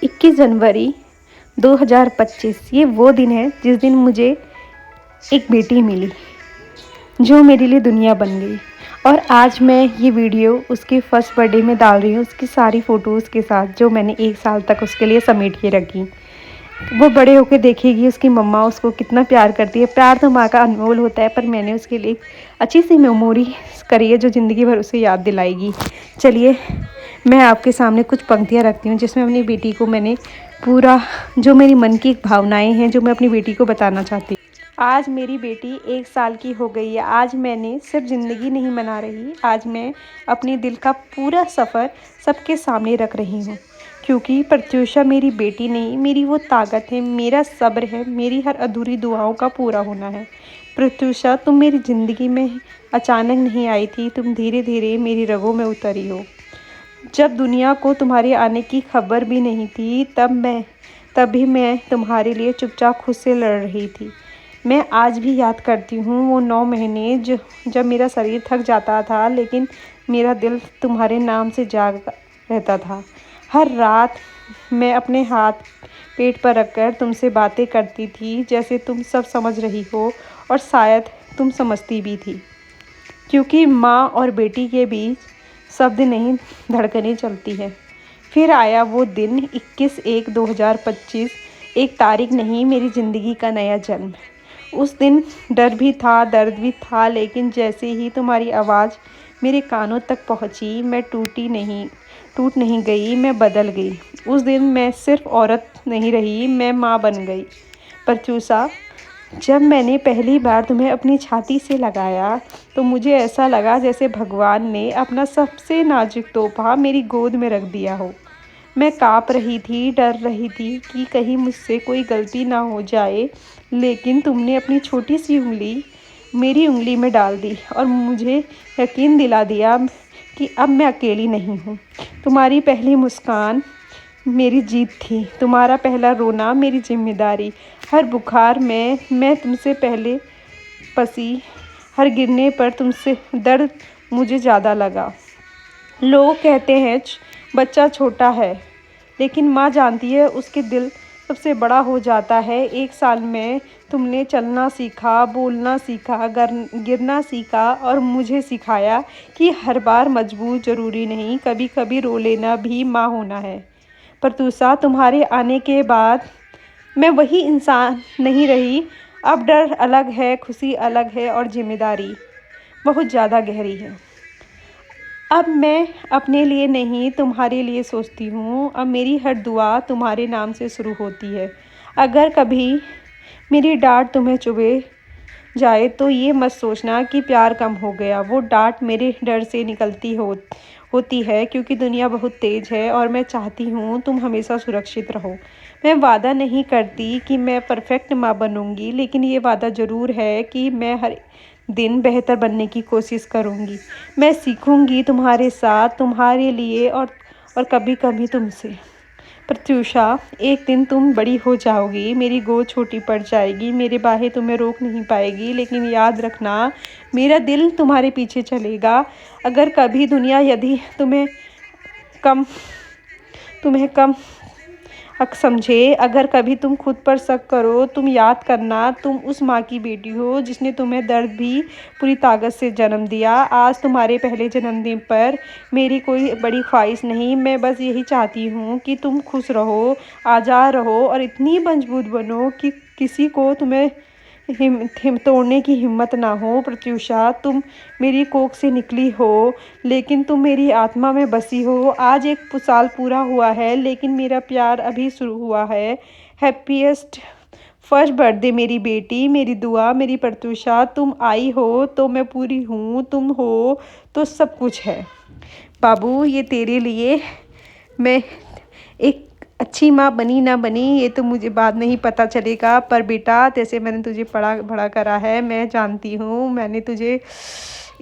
21 जनवरी 2025 ये वो दिन है जिस दिन मुझे एक बेटी मिली जो मेरे लिए दुनिया बन गई। और आज मैं ये वीडियो उसके फर्स्ट बर्थडे में डाल रही हूँ, उसकी सारी फ़ोटोज़ के साथ जो मैंने 1 साल तक उसके लिए समेट के रखी। वो बड़े होकर देखेगी उसकी मम्मा उसको कितना प्यार करती है। प्यार तो माँ का अनमोल होता है, पर मैंने उसके लिए एक अच्छी सी मेमोरी करी है जो ज़िंदगी भर उसे याद दिलाएगी। चलिए मैं आपके सामने कुछ पंक्तियाँ रखती हूँ जिसमें अपनी बेटी को मैंने पूरा जो मेरी मन की भावनाएं हैं जो मैं अपनी बेटी को बताना चाहती हूँ। आज मेरी बेटी 1 साल की हो गई है। आज मैंने सिर्फ ज़िंदगी नहीं मना रही, आज मैं अपने दिल का पूरा सफ़र सबके सामने रख रही हूँ। क्योंकि प्रत्यूषा मेरी बेटी नहीं, मेरी वो ताकत है, मेरा सब्र है, मेरी हर अधूरी दुआओं का पूरा होना है। प्रत्यूषा, तुम मेरी ज़िंदगी में अचानक नहीं आई थी, तुम धीरे धीरे मेरी रगों में उतरी हो। जब दुनिया को तुम्हारे आने की खबर भी नहीं थी, तभी मैं तुम्हारे लिए चुपचाप खुद से लड़ रही थी। मैं आज भी याद करती हूँ वो 9 महीने जब मेरा शरीर थक जाता था लेकिन मेरा दिल तुम्हारे नाम से जाग रहता था। हर रात मैं अपने हाथ पेट पर रखकर तुमसे बातें करती थी, जैसे तुम सब समझ रही हो, और शायद तुम समझती भी थी। क्योंकि माँ और बेटी के बीच शब्द नहीं, धड़कनें चलती हैं। फिर आया वो दिन 21/1/2025, एक तारीख नहीं, मेरी ज़िंदगी का नया जन्म। उस दिन डर भी था, दर्द भी था, लेकिन जैसे ही तुम्हारी आवाज़ मेरे कानों तक पहुंची, मैं टूट नहीं गई, मैं बदल गई। उस दिन मैं सिर्फ औरत नहीं रही, मैं माँ बन गई। प्रत्यूषा, जब मैंने पहली बार तुम्हें अपनी छाती से लगाया तो मुझे ऐसा लगा जैसे भगवान ने अपना सबसे नाजुक तोहफा मेरी गोद में रख दिया हो। मैं काँप रही थी, डर रही थी कि कहीं मुझसे कोई गलती ना हो जाए, लेकिन तुमने अपनी छोटी सी उंगली मेरी उंगली में डाल दी और मुझे यकीन दिला दिया कि अब मैं अकेली नहीं हूँ। तुम्हारी पहली मुस्कान मेरी जीत थी, तुम्हारा पहला रोना मेरी जिम्मेदारी। हर बुखार में मैं तुमसे पहले पसी, हर गिरने पर तुमसे दर्द मुझे ज़्यादा लगा। लोग कहते हैं बच्चा छोटा है, लेकिन माँ जानती है उसके दिल सबसे बड़ा हो जाता है। 1 साल में तुमने चलना सीखा, बोलना सीखा, गिरना सीखा और मुझे सिखाया कि हर बार मजबूर ज़रूरी नहीं, कभी कभी रो लेना भी माँ होना है। प्रत्यूषा, तुम्हारे आने के बाद मैं वही इंसान नहीं रही। अब डर अलग है, खुशी अलग है और जिम्मेदारी बहुत ज़्यादा गहरी है। अब मैं अपने लिए नहीं, तुम्हारे लिए सोचती हूँ। अब मेरी हर दुआ तुम्हारे नाम से शुरू होती है। अगर कभी मेरी डांट तुम्हें चुभे जाए तो ये मत सोचना कि प्यार कम हो गया। वो डांट मेरे डर से निकलती होती है, क्योंकि दुनिया बहुत तेज़ है और मैं चाहती हूँ तुम हमेशा सुरक्षित रहो। मैं वादा नहीं करती कि मैं परफेक्ट माँ बनूंगी, लेकिन ये वादा ज़रूर है कि मैं हर दिन बेहतर बनने की कोशिश करूँगी। मैं सीखूँगी तुम्हारे साथ, तुम्हारे लिए और कभी कभी तुमसे। प्रत्यूषा, एक दिन तुम बड़ी हो जाओगी, मेरी गोद छोटी पड़ जाएगी, मेरी बाहें तुम्हें रोक नहीं पाएगी, लेकिन याद रखना मेरा दिल तुम्हारे पीछे चलेगा। अगर कभी दुनिया यदि कम तुम्हें कम समझे, अगर कभी तुम खुद पर शक करो, तुम याद करना तुम उस माँ की बेटी हो जिसने तुम्हें दर्द भी पूरी ताकत से जन्म दिया। आज तुम्हारे पहले जन्मदिन पर मेरी कोई बड़ी ख्वाहिश नहीं, मैं बस यही चाहती हूँ कि तुम खुश रहो, आज़ाद रहो और इतनी मजबूत बनो कि किसी को तुम्हें तोड़ने की हिम्मत ना हो। प्रत्यूषा, तुम मेरी कोख से निकली हो, लेकिन तुम मेरी आत्मा में बसी हो। आज 1 साल पूरा हुआ है, लेकिन मेरा प्यार अभी शुरू हुआ है। हैप्पीएस्ट फर्स्ट बर्थडे मेरी बेटी, मेरी दुआ, मेरी प्रत्यूषा। तुम आई हो तो मैं पूरी हूँ, तुम हो तो सब कुछ है। बाबू, ये तेरे लिए। मैं एक अच्छी माँ बनी ना बनी ये तो मुझे बाद में ही पता चलेगा, पर बेटा जैसे मैंने तुझे पढ़ा बड़ा करा है, मैं जानती हूँ मैंने तुझे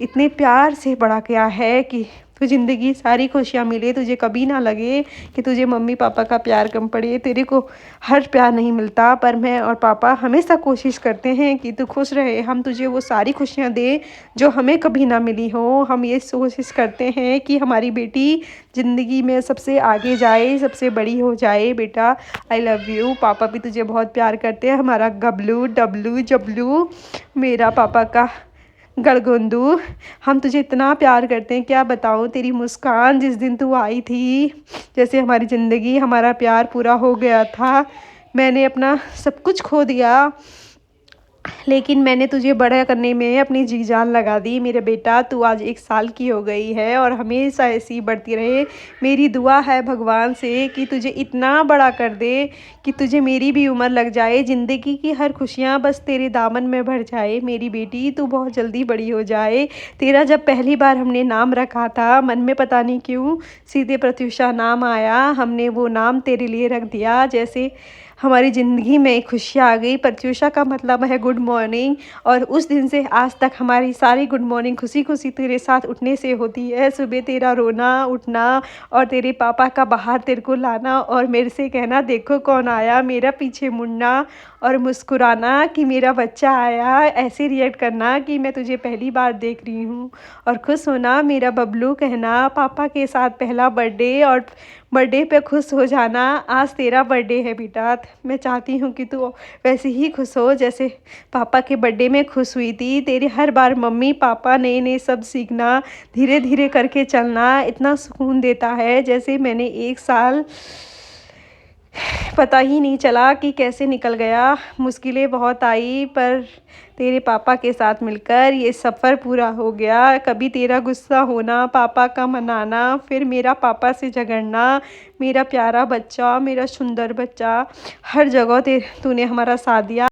इतने प्यार से बड़ा किया है कि तुझको ज़िंदगी सारी खुशियाँ मिले, तुझे कभी ना लगे कि तुझे मम्मी पापा का प्यार कम पड़े। तेरे को हर प्यार नहीं मिलता, पर मैं और पापा हमेशा कोशिश करते हैं कि तू खुश रहे, हम तुझे वो सारी खुशियाँ दें जो हमें कभी ना मिली हो। हम ये कोशिश करते हैं कि हमारी बेटी ज़िंदगी में सबसे आगे जाए, सबसे बड़ी हो जाए। बेटा आई लव यू। पापा भी तुझे बहुत प्यार करते हैं। हमारा गबलू डबलू जबलू, मेरा पापा का गड़गोंदू, हम तुझे इतना प्यार करते हैं, क्या बताऊँ। तेरी मुस्कान जिस दिन तू आई थी, जैसे हमारी ज़िंदगी, हमारा प्यार पूरा हो गया था। मैंने अपना सब कुछ खो दिया, लेकिन मैंने तुझे बड़ा करने में अपनी जी जान लगा दी। मेरे बेटा, तू आज 1 साल की हो गई है और हमेशा ऐसी बढ़ती रहे। मेरी दुआ है भगवान से कि तुझे इतना बड़ा कर दे कि तुझे मेरी भी उम्र लग जाए, ज़िंदगी की हर खुशियाँ बस तेरे दामन में भर जाए। मेरी बेटी, तू बहुत जल्दी बड़ी हो जाए। तेरा जब पहली बार हमने नाम रखा था, मन में पता नहीं क्यों सीधे प्रत्युषा नाम आया। हमने वो नाम तेरे लिए रख दिया, जैसे हमारी ज़िंदगी में खुशियाँ आ गई। प्रत्युषा का मतलब है गुड मॉर्निंग, और उस दिन से आज तक हमारी सारी गुड मॉर्निंग खुशी खुशी तेरे साथ उठने से होती है। सुबह तेरा रोना उठना और तेरे पापा का बाहर तेरे को लाना और मेरे से कहना देखो कौन आया, मेरा पीछे मुड़ना और मुस्कुराना कि मेरा बच्चा आया, ऐसे रिएक्ट करना कि मैं तुझे पहली बार देख रही हूँ, और खुश होना मेरा बबलू कहना पापा के साथ पहला बर्थडे, और बर्थडे पे खुश हो जाना। आज तेरा बर्थडे है बेटा, मैं चाहती हूँ कि तू वैसे ही खुश हो जैसे पापा के बर्थडे में खुश हुई थी। तेरे हर बार मम्मी पापा नए नए सब सीखना, धीरे धीरे करके चलना इतना सुकून देता है। जैसे मैंने 1 साल पता ही नहीं चला कि कैसे निकल गया। मुश्किलें बहुत आई, पर तेरे पापा के साथ मिलकर ये सफ़र पूरा हो गया। कभी तेरा गुस्सा होना, पापा का मनाना, फिर मेरा पापा से झगड़ना। मेरा प्यारा बच्चा, मेरा सुंदर बच्चा, हर जगह तूने हमारा साथ दिया।